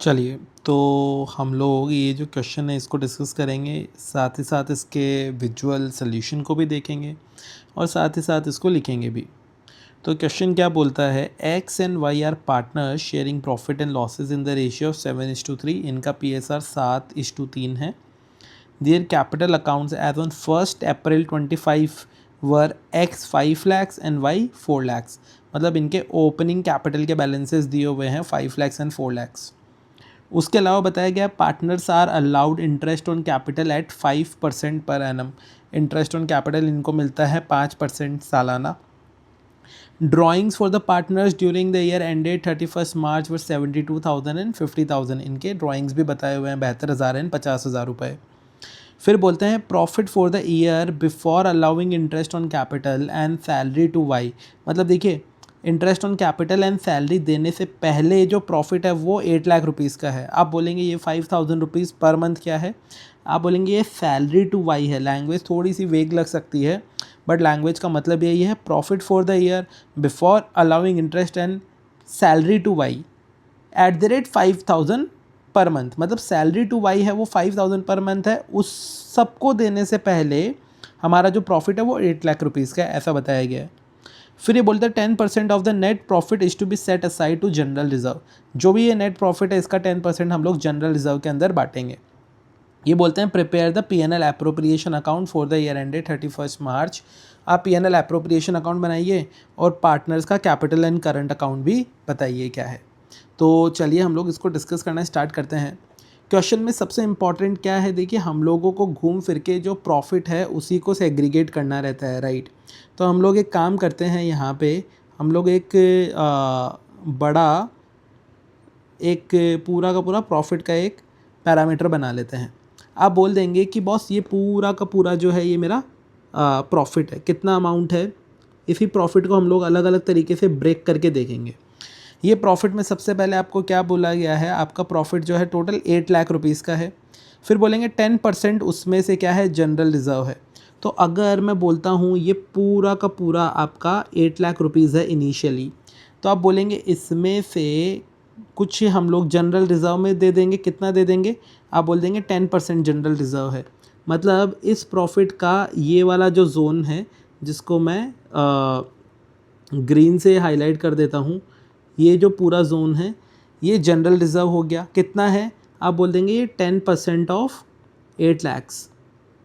चलिए, तो हम लोग ये जो क्वेश्चन है इसको डिस्कस करेंगे, साथ ही साथ इसके विजुअल सॉल्यूशन को भी देखेंगे और साथ ही साथ इसको लिखेंगे भी। तो क्वेश्चन क्या बोलता है, X and Y are partners sharing profit and losses in the ratio of 7:3। इनका PSR 7:3 है। Their capital accounts as on 1 April 25 were X 5 lakhs and Y 4 lakhs। मतलब इनके ओपनिंग कैपिटल के बैलेंसेस दिए हुए हैं 5 lakhs एंड 4 lakhs। उसके अलावा बताया गया partners are allowed interest on capital at 5% per annum. Interest on capital इनको मिलता है 5% सालाना। Drawings for the partners during the year ended 31 March were 72,000 and 50,000। इनके ड्राइंग्स भी बताए हुए हैं 72,000 एंड 50,000 रुपये। फिर बोलते हैं profit for the year before allowing interest on capital and salary to Y. मतलब देखिए, interest on capital and salary देने से पहले जो प्रॉफिट है वो 8 लाख रुपीज़ का है। आप बोलेंगे ये 5,000 रुपीज़ पर मंथ क्या है, आप बोलेंगे ये सैलरी टू वाई है। लैंग्वेज थोड़ी सी वेग लग सकती है बट लैंग्वेज का मतलब यही है, profit for the year before allowing interest and salary to Y @5,000 per month. मतलब सैलरी टू वाई है वो 5,000 पर मंथ है, उस सबको देने से पहले हमारा जो प्रॉफिट है वो 8 लाख रुपीज़ का है, ऐसा बताया गया है। फिर ये बोलते हैं 10% of the net profit is to be set aside to general reserve. जो भी ये नेट प्रॉफिट है इसका 10% हम लोग जनरल रिजर्व के अंदर बांटेंगे। ये बोलते हैं prepare the PNL appropriation account for the year ended 31 मार्च। आप PNL एप्रोप्रिएशन अकाउंट बनाइए और पार्टनर्स का कैपिटल एंड करंट अकाउंट भी बताइए क्या है। तो चलिए हम लोग इसको डिस्कस करना स्टार्ट करते हैं। क्वेश्चन में सबसे इम्पॉर्टेंट क्या है, देखिए हम लोगों को घूम फिर के जो प्रॉफिट है उसी को सेग्रीगेट करना रहता है, राइट। तो हम लोग एक काम करते हैं, यहाँ पे हम लोग एक बड़ा एक पूरा का पूरा प्रॉफिट का एक पैरामीटर बना लेते हैं। आप बोल देंगे कि बॉस ये पूरा का पूरा जो है ये मेरा प्रॉफिट है, कितना अमाउंट है। इसी प्रॉफिट को हम लोग अलग अलग तरीके से ब्रेक करके देखेंगे। ये प्रॉफिट में सबसे पहले आपको क्या बोला गया है, आपका प्रॉफिट जो है टोटल 8 लाख रुपीज़ का है। फिर बोलेंगे 10% उसमें से क्या है, जनरल रिजर्व है। तो अगर मैं बोलता हूँ ये पूरा का पूरा आपका 8 लाख रुपीज़ है इनिशियली, तो आप बोलेंगे इसमें से कुछ हम लोग जनरल रिज़र्व में दे देंगे। कितना दे देंगे, आप बोल देंगे 10% जनरल रिज़र्व है। मतलब इस प्रॉफिट का ये वाला जो जोन है, जिसको मैं ग्रीन से हाईलाइट कर देता हूँ, ये जो पूरा जोन है ये जनरल रिज़र्व हो गया। कितना है, आप बोल देंगे ये 10% ऑफ 8 लैक्स।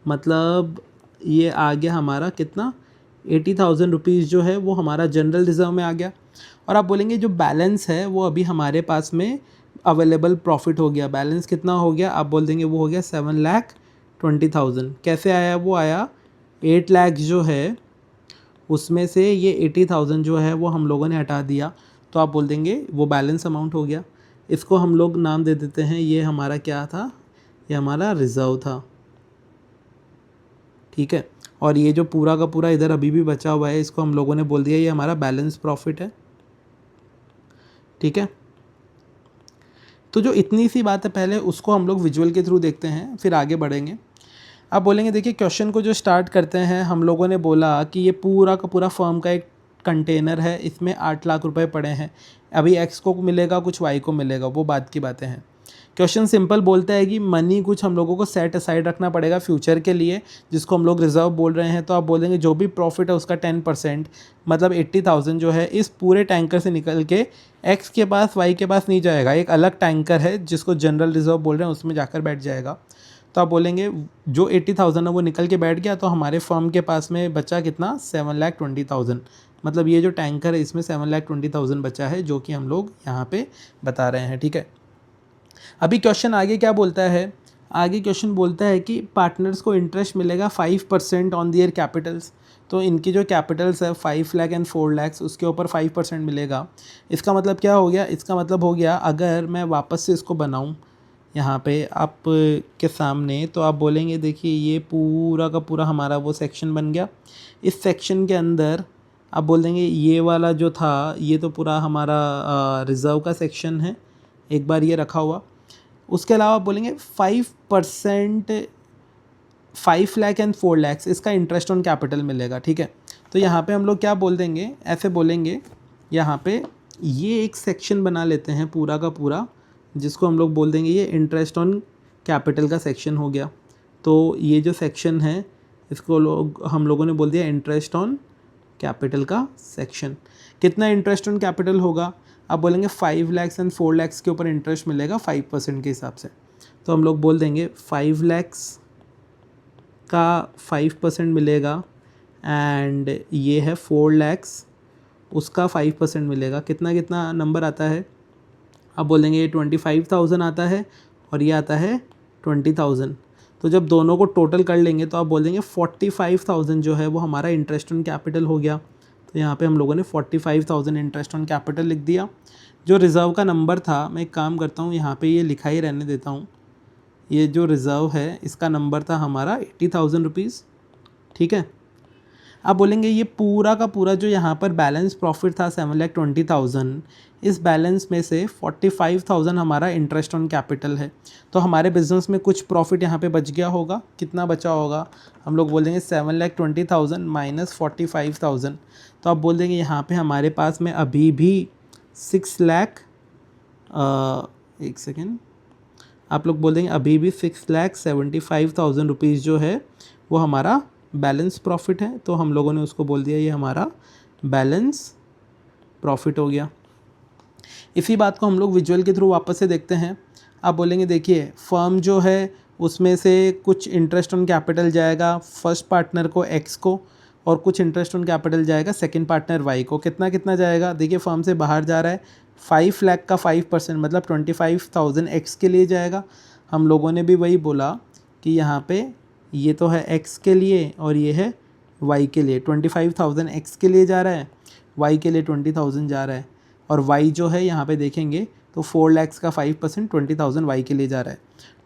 मतलब ये आ गया हमारा कितना, 80,000 रुपीज़ जो है वो हमारा जनरल रिज़र्व में आ गया। और आप बोलेंगे जो बैलेंस है वो अभी हमारे पास में अवेलेबल प्रॉफिट हो गया। बैलेंस कितना हो गया, आप बोल देंगे वो हो गया 7,20,000। कैसे आया, वो आया 8 लाख जो है उसमें से ये 80,000 जो है वो हम लोगों ने हटा दिया, तो आप बोल देंगे वो बैलेंस अमाउंट हो गया। इसको हम लोग नाम दे देते हैं, ये हमारा क्या था, ये हमारा रिज़र्व था, ठीक है। और ये जो पूरा का पूरा इधर अभी भी बचा हुआ है इसको हम लोगों ने बोल दिया ये हमारा बैलेंस प्रॉफिट है, ठीक है। तो जो इतनी सी बात है पहले उसको हम लोग विजुअल के थ्रू देखते हैं, फिर आगे बढ़ेंगे। आप बोलेंगे देखिए क्वेश्चन को जो स्टार्ट करते हैं, हम लोगों ने बोला कि ये पूरा का पूरा फर्म का एक कंटेनर है, इसमें 8 लाख रुपए पड़े हैं। अभी एक्स को मिलेगा कुछ, वाई को मिलेगा, वो बात की बातें हैं। क्वेश्चन सिंपल बोलता है कि मनी कुछ हम लोगों को सेट असाइड रखना पड़ेगा फ्यूचर के लिए, जिसको हम लोग रिजर्व बोल रहे हैं। तो आप बोलेंगे जो भी प्रॉफिट है उसका 10%, मतलब 80,000 जो है इस पूरे टैंकर से निकल के एक्स के पास वाई के पास नहीं जाएगा। एक अलग टैंकर है जिसको जनरल रिजर्व बोल रहे हैं, उसमें जाकर बैठ जाएगा। तो आप बोलेंगे जो 80,000 है वो निकल के बैठ गया, तो हमारे फर्म के पास में बचा कितना, 7,20,000। मतलब ये जो टैंकर है इसमें 7,20,000 बचा है, जो कि हम लोग यहाँ पे बता रहे हैं, ठीक है। अभी क्वेश्चन आगे क्या बोलता है, आगे क्वेश्चन बोलता है कि पार्टनर्स को इंटरेस्ट मिलेगा 5% ऑन दियर कैपिटल्स। तो इनकी जो कैपिटल्स है 5 लाख एंड 4 लाख, उसके ऊपर 5% मिलेगा। इसका मतलब क्या हो गया, इसका मतलब हो गया अगर मैं वापस से इसको बनाऊँ यहाँ पे आप के सामने, तो आप बोलेंगे देखिए ये पूरा का पूरा हमारा वो सेक्शन बन गया। इस सेक्शन के अंदर आप बोल देंगे ये वाला जो था ये तो पूरा हमारा रिज़र्व का सेक्शन है, एक बार ये रखा हुआ। उसके अलावा आप बोलेंगे 5%, 5 लाख एंड 4 लाख इसका इंटरेस्ट ऑन कैपिटल मिलेगा, ठीक है। तो यहाँ पे हम लोग क्या बोल देंगे, ऐसे बोलेंगे यहाँ पे ये एक सेक्शन बना लेते हैं पूरा का पूरा, जिसको हम लोग बोल देंगे ये इंटरेस्ट ऑन कैपिटल का सेक्शन हो गया। तो ये जो सेक्शन है इसको हम लोगों ने बोल दिया इंटरेस्ट ऑन कैपिटल का सेक्शन। कितना इंटरेस्ट ऑन कैपिटल होगा? आप बोलेंगे 5 lakhs एंड 4 lakhs के ऊपर इंटरेस्ट मिलेगा 5% के हिसाब से। तो हम लोग बोल देंगे 5 lakhs का 5% मिलेगा एंड ये है 4 lakhs, उसका 5% मिलेगा। कितना कितना नंबर आता है? आप बोलेंगे ये 25,000 आता है और ये आता है 20,000। तो जब दोनों को टोटल कर लेंगे तो आप बोल देंगे 45,000 जो है वो हमारा इंटरेस्ट ऑन कैपिटल हो गया। तो यहाँ पे हम लोगों ने 45,000 इंटरेस्ट ऑन कैपिटल लिख दिया। जो रिज़र्व का नंबर था, मैं एक काम करता हूँ यहाँ पे ये लिखा ही रहने देता हूँ। ये जो रिज़र्व है इसका नंबर था हमारा 80,000 रुपीज़, ठीक है। आप बोलेंगे ये पूरा का पूरा जो यहाँ पर बैलेंस प्रॉफिट था 7,20,000, इस बैलेंस में से 45,000 हमारा इंटरेस्ट ऑन कैपिटल है। तो हमारे बिजनेस में कुछ प्रॉफिट यहाँ पे बच गया होगा। कितना बचा होगा? हम लोग बोल देंगे 7,20,000 माइनस 45,000। तो आप बोल देंगे यहाँ पे हमारे पास में अभी भी 6 लाख, एक सेकेंड, आप लोग बोल देंगे अभी भी 6,75,000 रुपीज़ जो है वो हमारा बैलेंस प्रॉफिट है। तो हम लोगों ने उसको बोल दिया ये हमारा बैलेंस प्रॉफिट हो गया। इसी बात को हम लोग विजुअल के थ्रू वापस से देखते हैं। आप बोलेंगे देखिए फर्म जो है उसमें से कुछ इंटरेस्ट ऑन कैपिटल जाएगा फर्स्ट पार्टनर को एक्स को, और कुछ इंटरेस्ट ऑन कैपिटल जाएगा सेकंड पार्टनर वाई को। कितना कितना जाएगा? देखिए फर्म से बाहर जा रहा है 5 लाख का 5%, मतलब 25,000 एक्स के लिए जाएगा। हम लोगों ने भी वही बोला कि यहाँ पे ये तो है एक्स के लिए और ये है वाई के लिए। 25,000 एक्स के लिए जा रहा है, वाई के लिए 20,000 जा रहा है, और वाई जो है यहाँ पे देखेंगे तो 4 lakhs का 5% 20,000 वाई के लिए जा रहा है।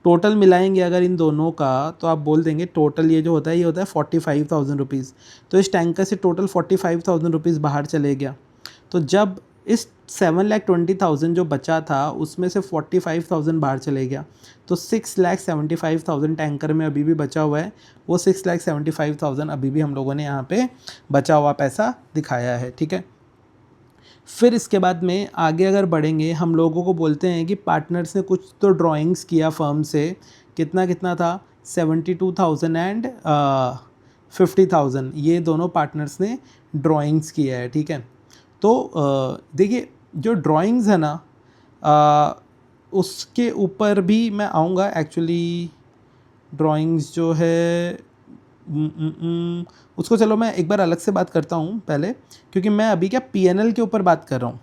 टोटल मिलाएंगे अगर इन दोनों का तो आप बोल देंगे टोटल ये जो होता है ये होता है 45,000 रुपीज़। तो इस टैंकर से टोटल 45,000 रुपीज़ बाहर चले गया। तो जब इस 7,20,000 जो बचा था उसमें से 45,000 बाहर चले गया, तो 6,75,000 टैंकर में अभी भी बचा हुआ है। वो 6,75,000 अभी भी हम लोगों ने यहाँ पे बचा हुआ पैसा दिखाया है, ठीक है। फिर इसके बाद में आगे अगर बढ़ेंगे, हम लोगों को बोलते हैं कि पार्टनर्स ने कुछ तो ड्राइंग्स किया फर्म से। कितना कितना था? 72,000 एंड 50,000, ये दोनों पार्टनर्स ने ड्राइंग्स किया है, ठीक है। तो देखिए जो ड्राइंग्स है ना, उसके ऊपर भी मैं आऊँगा। एक्चुअली ड्राइंग्स जो है उसको चलो मैं एक बार अलग से बात करता हूँ पहले, क्योंकि मैं अभी क्या P&L के ऊपर बात कर रहा हूँ।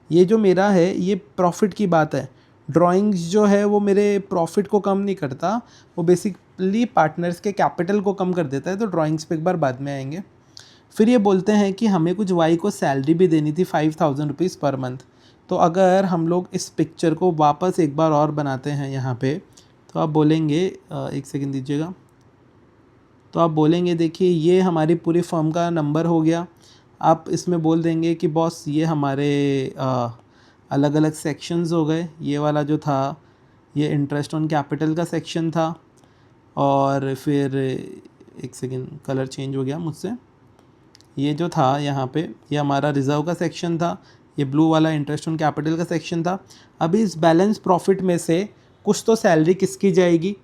ये जो मेरा है ये प्रॉफिट की बात है। ड्राइंग्स जो है वो मेरे प्रॉफिट को कम नहीं करता, वो बेसिकली पार्टनर्स के कैपिटल को कम कर देता है। तो ड्राइंग्स पे एक बार बाद में आएंगे। फिर ये बोलते हैं कि हमें कुछ वाई को सैलरी भी देनी थी 5,000 रुपीज़ पर मंथ। तो अगर हम लोग इस पिक्चर को वापस एक बार और बनाते हैं यहाँ पे, तो आप बोलेंगे एक सेकंड दीजिएगा। तो आप बोलेंगे देखिए ये हमारी पूरी फर्म का नंबर हो गया। आप इसमें बोल देंगे कि बॉस ये हमारे अलग अलग सेक्शंस हो गए। ये वाला जो था ये इंटरेस्ट ऑन कैपिटल का सेक्शन था, और फिर एक सेकंड कलर चेंज हो गया मुझसे। ये जो था यहाँ पे ये हमारा रिज़र्व का सेक्शन था, ये ब्लू वाला इंटरेस्ट ऑन कैपिटल का सेक्शन था। अभी इस बैलेंस प्रॉफिट में से कुछ तो सैलरी किसकी जाएगी?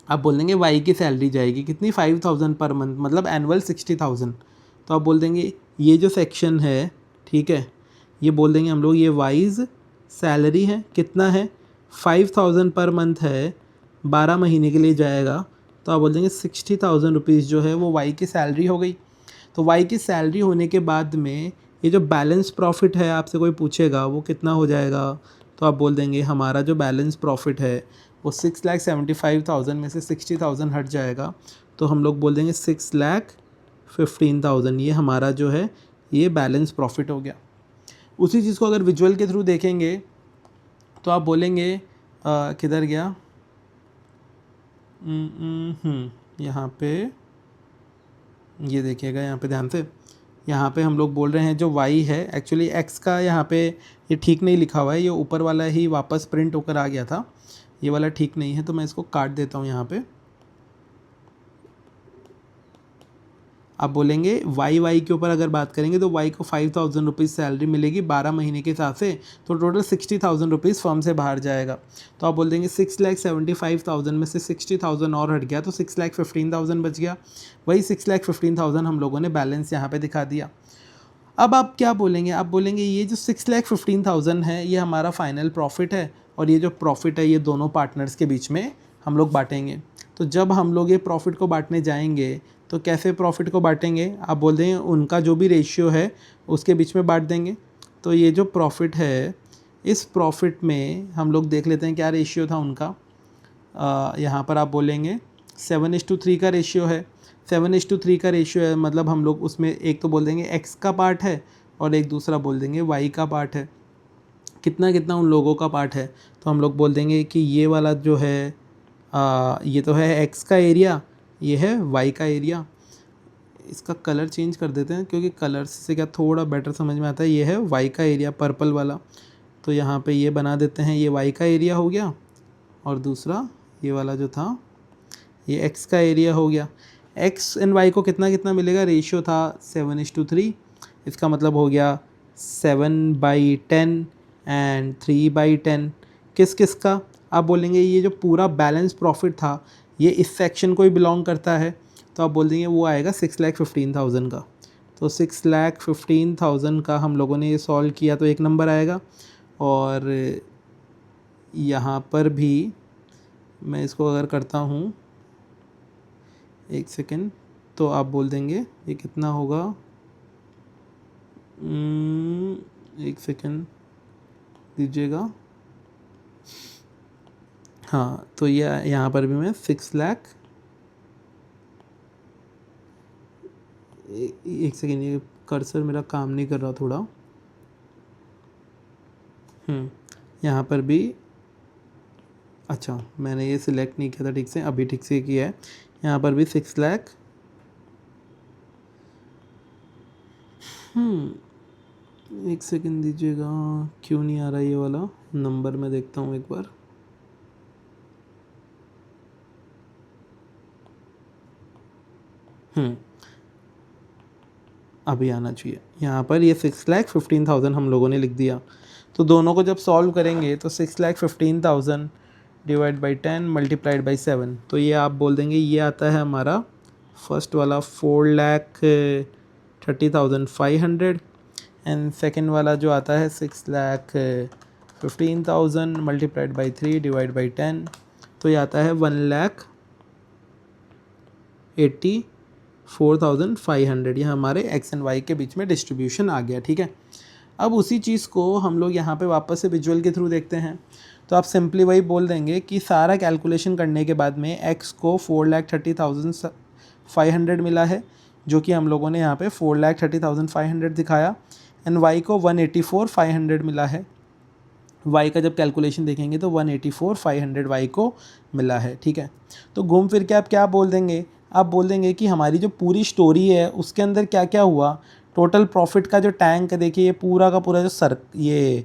आप बोल देंगे वाई की सैलरी जाएगी। कितनी? 5,000 पर मंथ, मतलब एनुअल 60,000। तो आप बोल देंगे ये जो सेक्शन है, ठीक है, ये बोल देंगे हम लोग ये वाइज सैलरी है। कितना है? 5,000 पर मंथ है, 12 महीने के लिए जाएगा। तो आप बोल देंगे 60,000 रुपीज़ जो है वो वाई की सैलरी हो गई। तो वाई की सैलरी होने के बाद में ये जो बैलेंस प्रॉफिट है आपसे कोई पूछेगा वो कितना हो जाएगा? तो आप बोल देंगे हमारा जो बैलेंस प्रॉफिट है वो 6,75,000 में से 60,000 हट जाएगा। तो हम लोग बोल देंगे 6,15,000, ये हमारा जो है ये बैलेंस प्रॉफिट हो गया। उसी चीज़ को अगर विजुअल के थ्रू देखेंगे तो आप बोलेंगे किधर गया? यहाँ पे ये देखिएगा, यहाँ पे ध्यान से। यहाँ पे हम लोग बोल रहे हैं जो y है, एक्चुअली x का यहाँ पे ये ठीक नहीं लिखा हुआ है, ये ऊपर वाला ही वापस प्रिंट होकर आ गया था, ये वाला ठीक नहीं है। तो मैं इसको काट देता हूँ यहाँ पे। आप बोलेंगे वाई के ऊपर अगर बात करेंगे तो वाई को 5,000 रुपीज़ सैलरी मिलेगी 12 महीने के हिसाब से, तो टोटल 60,000 रुपीज़ फर्म से बाहर जाएगा। तो आप बोल देंगे 6,75,000 में से 60,000 और हट गया तो 6,15,000 बच गया। वही 6,15,000 हम लोगों ने बैलेंस यहाँ पे दिखा दिया। अब आप क्या बोलेंगे, आप बोलेंगे ये जो 6,15,000 है ये हमारा फाइनल प्रॉफिट है और ये जो प्रॉफिट है ये दोनों पार्टनर्स के बीच में हम लोग बांटेंगे। तो जब हम लोग ये प्रॉफिट को बांटने जाएंगे तो कैसे प्रॉफिट को बांटेंगे, आप बोल देंगे उनका जो भी रेशियो है उसके बीच में बांट देंगे। तो ये जो प्रॉफिट है इस प्रॉफिट में हम लोग देख लेते हैं क्या रेशियो था उनका। यहाँ पर आप बोलेंगे 7:3 का रेशियो है। 7:3 का रेशियो है मतलब हम लोग उसमें एक तो बोल देंगे x का पार्ट है और एक दूसरा बोल देंगे y का पार्ट है। कितना कितना उन लोगों का पार्ट है, तो हम लोग बोल देंगे कि ये वाला जो है ये तो है x का एरिया, ये है y का एरिया। इसका कलर चेंज कर देते हैं क्योंकि कलर से क्या थोड़ा बेटर समझ में आता है। ये है y का एरिया पर्पल वाला, तो यहाँ पे ये बना देते हैं, ये y का एरिया हो गया और दूसरा ये वाला जो था ये x का एरिया हो गया। x एंड y को कितना कितना मिलेगा, रेशियो था 7:3, इसका मतलब हो गया 7/10 एंड 3/10। किस किस का, आप बोलेंगे ये जो पूरा बैलेंस प्रॉफिट था ये इस सेक्शन को ही बिलोंग करता है, तो आप बोल देंगे वो आएगा 6,15,000 का। तो 6,15,000 का हम लोगों ने ये सॉल्व किया तो एक नंबर आएगा। और यहाँ पर भी मैं इसको अगर करता हूँ, एक सेकेंड, तो आप बोल देंगे ये कितना होगा, एक सेकेंड दीजिएगा। हाँ, तो ये यहाँ पर भी मैं 6 लाख, एक सेकेंड, ये कर्सर मेरा काम नहीं कर रहा थोड़ा। यहाँ पर भी, अच्छा मैंने ये सिलेक्ट नहीं किया था ठीक से, अभी ठीक से किया है। यहाँ पर भी 6 लाख, एक सेकेंड दीजिएगा, क्यों नहीं आ रहा ये वाला नंबर, मैं देखता हूँ एक बार। अभी आना चाहिए। यहाँ पर ये 6,15,000 हम लोगों ने लिख दिया। तो दोनों को जब सॉल्व करेंगे तो 6,15,000 डिवाइड बाई 10 मल्टीप्लाइड बाई 7, तो ये आप बोल देंगे ये आता है हमारा फर्स्ट वाला 4,30,500 एंड सेकेंड वाला जो आता है 6,15,000 मल्टीप्लाइड बाई 3 डिवाइड बाई 10, तो ये आता है 1,84,500। ये हमारे एक्स एंड वाई के बीच में डिस्ट्रीब्यूशन आ गया, ठीक है। अब उसी चीज़ को हम लोग यहाँ पे वापस से विजुअल के थ्रू देखते हैं। तो आप सिंपली वही बोल देंगे कि सारा कैलकुलेशन करने के बाद में x को 4,30,500 मिला है, जो कि हम लोगों ने यहाँ पे 4,30,500 दिखाया, एंड y को 1,84,500 मिला है। y का जब कैलकुलेशन देखेंगे तो 1,84,500 y को मिला है, ठीक है। तो घूम फिर के आप क्या बोल देंगे, आप बोल देंगे कि हमारी जो पूरी स्टोरी है उसके अंदर क्या क्या हुआ। टोटल प्रॉफिट का जो टैंक है, देखिए ये पूरा का पूरा जो ये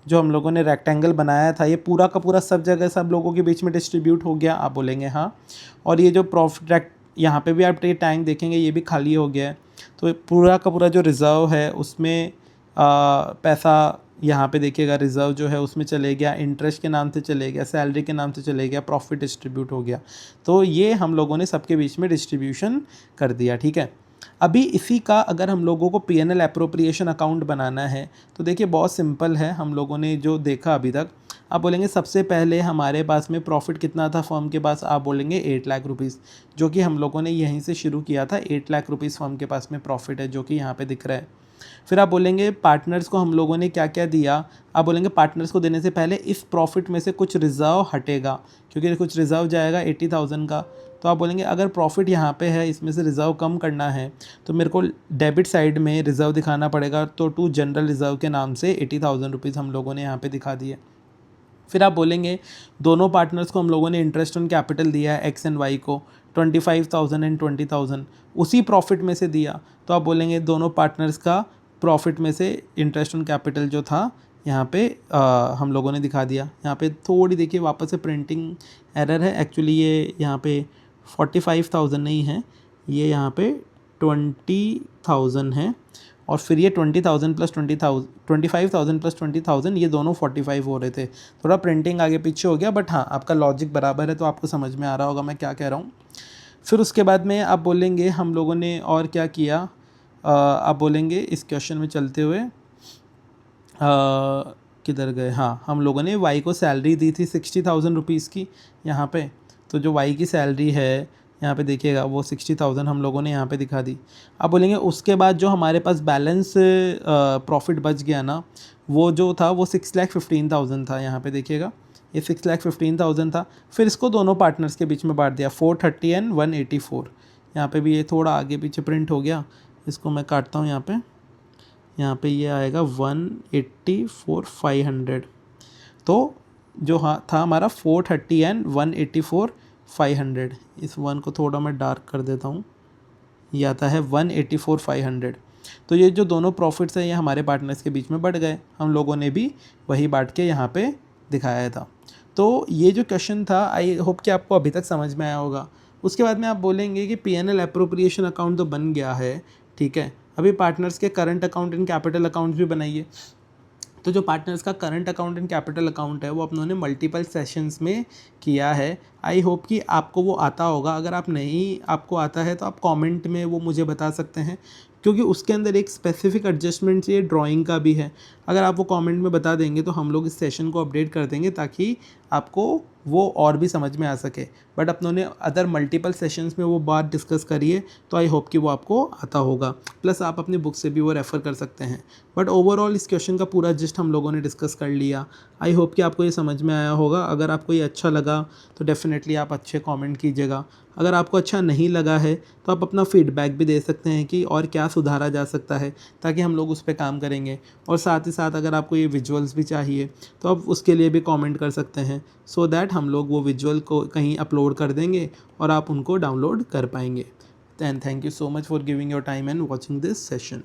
जो हम लोगों ने रेक्टेंगल बनाया था ये पूरा का पूरा सब जगह सब लोगों के बीच में डिस्ट्रीब्यूट हो गया, आप बोलेंगे हाँ। और ये जो प्रॉफिट यहाँ पे भी आप ये टैंक देखेंगे ये भी खाली हो गया है। तो पूरा का पूरा जो रिज़र्व है उसमें पैसा यहाँ पे देखिएगा, रिज़र्व जो है उसमें चले गया, इंटरेस्ट के नाम से चले गया, सैलरी के नाम से चले गया, प्रॉफिट डिस्ट्रीब्यूट हो गया। तो ये हम लोगों ने सबके बीच में डिस्ट्रीब्यूशन कर दिया, ठीक है। अभी इसी का अगर हम लोगों को P&L एप्रोप्रिएशन अकाउंट बनाना है तो देखिए बहुत सिंपल है, हम लोगों ने जो देखा अभी तक। आप बोलेंगे सबसे पहले हमारे पास में प्रॉफिट कितना था फर्म के पास, आप बोलेंगे 8 लाख रुपीज़, जो कि हम लोगों ने यहीं से शुरू किया था। 8 लाख रुपीज़ फर्म के पास में प्रॉफिट है, जो कि यहाँ पे दिख रहा है। फिर आप बोलेंगे पार्टनर्स को हम लोगों ने क्या क्या दिया, आप बोलेंगे पार्टनर्स को देने से पहले इस प्रॉफिट में से कुछ रिज़र्व हटेगा, क्योंकि कुछ रिज़र्व जाएगा 80,000 का। तो आप बोलेंगे अगर प्रॉफिट यहाँ पे है इसमें से रिज़र्व कम करना है तो मेरे को डेबिट साइड में रिज़र्व दिखाना पड़ेगा। तो टू जनरल रिज़र्व के नाम से 80,000 रुपीज़ हम लोगों ने यहाँ पे दिखा दिए। फिर आप बोलेंगे दोनों पार्टनर्स को हम लोगों ने इंटरेस्ट ऑन कैपिटल दिया है एक्स एंड वाई को 25,000 एंड 20,000 उसी प्रॉफिट में से दिया। तो आप बोलेंगे दोनों पार्टनर्स का प्रॉफिट में से इंटरेस्ट ऑन कैपिटल जो था यहाँ पे हम लोगों ने दिखा दिया। यहाँ पे थोड़ी देखिए वापस से प्रिंटिंग एरर है, एक्चुअली ये यहाँ पे 45,000 नहीं है, ये यहाँ पे 20,000 है, और फिर ये 20,000 प्लस 20,000 25,000 प्लस 20,000 ये दोनों 45 हो रहे थे। थोड़ा प्रिंटिंग आगे पीछे हो गया, बट हाँ आपका लॉजिक बराबर है, तो आपको समझ में आ रहा होगा मैं क्या कह रहा हूँ। फिर उसके बाद में आप बोलेंगे हम लोगों ने और क्या किया, आप बोलेंगे इस क्वेश्चन में चलते हुए किधर गए, हाँ हम लोगों ने वाई को सैलरी दी थी 60,000 रुपीज़ की यहाँ पे। तो जो वाई की सैलरी है यहाँ पे देखिएगा वो 60,000 हम लोगों ने यहाँ पे दिखा दी। अब बोलेंगे उसके बाद जो हमारे पास बैलेंस प्रॉफिट बच गया ना, वो जो था वो 6,15,000 था। यहाँ पे देखिएगा ये 6,15,000 था। फिर इसको दोनों पार्टनर्स के बीच में बांट दिया 430 एंड 184। यहाँ पे भी ये थोड़ा आगे पीछे प्रिंट हो गया, इसको मैं काटता हूँ यहाँ पे ये आएगा 184,500। तो जो हाँ था हमारा 430 एंड 184,500। इस 1 को थोड़ा मैं डार्क कर देता हूँ, ये आता है 184,500। तो ये जो दोनों प्रॉफिट्स हैं ये हमारे पार्टनर्स के बीच में बढ़ गए, हम लोगों ने भी वही बांट के यहाँ पे दिखाया था। तो ये जो क्वेश्चन था आई होप कि आपको अभी तक समझ में आया होगा। उसके बाद में आप बोलेंगे कि P&L एप्रोप्रिएशन अकाउंट तो बन गया है, ठीक है, अभी पार्टनर्स के current account and capital account भी बनाइए। तो जो पार्टनर्स का current account and capital account है वो अपनों ने मल्टीपल सेशंस में किया है। आई होप कि आपको वो आता होगा। अगर आप नहीं आपको आता है तो आप कमेंट में वो मुझे बता सकते हैं, क्योंकि उसके अंदर एक स्पेसिफिक एडजस्टमेंट ये ड्राइंग का भी है। अगर आप वो कमेंट में बता देंगे तो हम लोग इस सेशन को अपडेट कर देंगे ताकि आपको वो और भी समझ में आ सके। बट अपनों ने अदर मल्टीपल सेशंस में वो बात डिस्कस करी है, तो आई होप कि वो आपको आता होगा। प्लस आप अपनी बुक से भी वो रेफ़र कर सकते हैं। बट ओवरऑल इस क्वेश्चन का पूरा जिस्ट हम लोगों ने डिस्कस कर लिया। आई होप कि आपको ये समझ में आया होगा। अगर आपको ये अच्छा लगा तो डेफ़िनेटली आप अच्छे कमेंट कीजिएगा। अगर आपको अच्छा नहीं लगा है तो आप अपना फीडबैक भी दे सकते हैं कि और क्या सुधारा जा सकता है, ताकि हम लोग उस पर काम करेंगे। और साथ ही साथ अगर आपको ये विजुअल्स भी चाहिए तो आप उसके लिए भी कमेंट कर सकते हैं, सो दैट हम लोग वो विजुअल को कहीं अपलोड कर देंगे और आप उनको डाउनलोड कर पाएंगे। And thank you so much for giving your time and watching this session.